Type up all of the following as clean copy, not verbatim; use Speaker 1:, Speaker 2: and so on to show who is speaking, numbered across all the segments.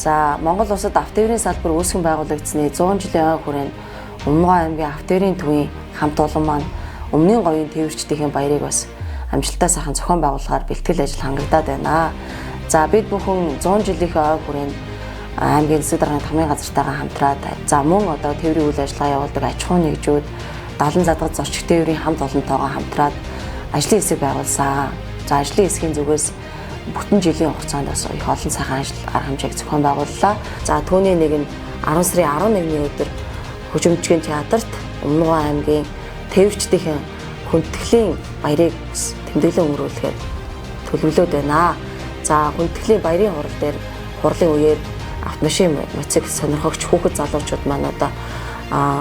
Speaker 1: За Монгол улсад автотеврийн салбар үүсгэн байгуулагдсны 100 жилийн хүрээнд Өмнөгов аймгийн автотеврийн төвийн хамт олон маань Өмнгийн говийн тээвэрчдийн баярыг бас амжилттай сайхан зохион байгуулахаар бэлтгэл ажил хангагдаад байна. За бид бүхэн 100 жилийн хүрээнд аймгийн засаг дарганы томьёо газартайгаа хамтраад за мөн одоо тээврийн үйл ажиллагаа явуулдаг аж ахуйн нэгжүүд, далан задгад зорчигч тээврийн хамт олонтойгоо хамтраад ажлын хэсэг байгуулсан. За ажлын хэсгийн зүгээс бүтэн жилийн хугацаанд бас их олон сайхан ажил арга хэмжээг зохион байгууллаа. За түүний нэг нь 10 сарын 11-ний өдөр Хөгжимчгийн театрт Өмнөгов аймгийн тээвэрчдийн хүндэтгэлийн баярыг тэмдэглэн өнгөрүүлэхээр төлөвлөд байна. За хүндэтгэлийн баярын хурал дээр хурлын үеэр автомашин, мотоцикл сонирхогч хүүхэд залуучууд маань одоо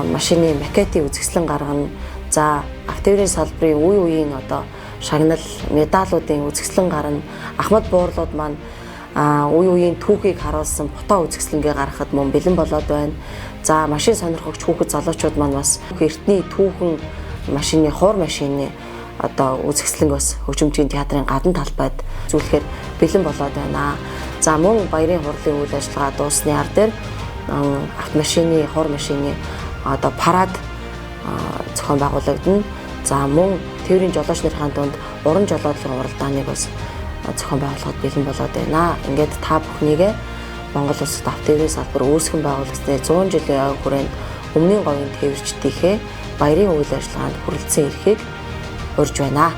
Speaker 1: машины макетын үзэсгэлэн гаргана. За автотеврийн салбарын үе үеийн одоо шагнал, медалуудын үзэсгэлэн гарна. Ахмад буурлууд маань үе үеийн түүхийг харуулсан фото үзэсгэлэнгээ гаргахад мөн бэлэн болоод байна. За машин сонирхогч хүүхэд залуучууд маань бас эртний түүхэн машины хуур машины одоо үзэсгэлэнг бас Хөгжимчгийн театрын гадна талбайд зүйлэхээр бэлэн болоод байна. За мөн баярын хурлын үйл ажиллагаа дуусны ар дээр автомашины, хуур машины одоо парад зохион байгуулагдана. За мөн тээврийн жолооч нарын дунд уран жолоодлогын уралдааныг бас зохион байгуулахад бэлэн болоод байна. Ингээд та бүхнийгээ Монгол улсад автотеврийн салбар үүсгэн байгуулагдсны 100 жилийн хүрээнд Өмнгийн говийн тээвэрчдийнхээ баярын үйл ажиллагаанд хүрэлцэн ирэхийг урьж байна.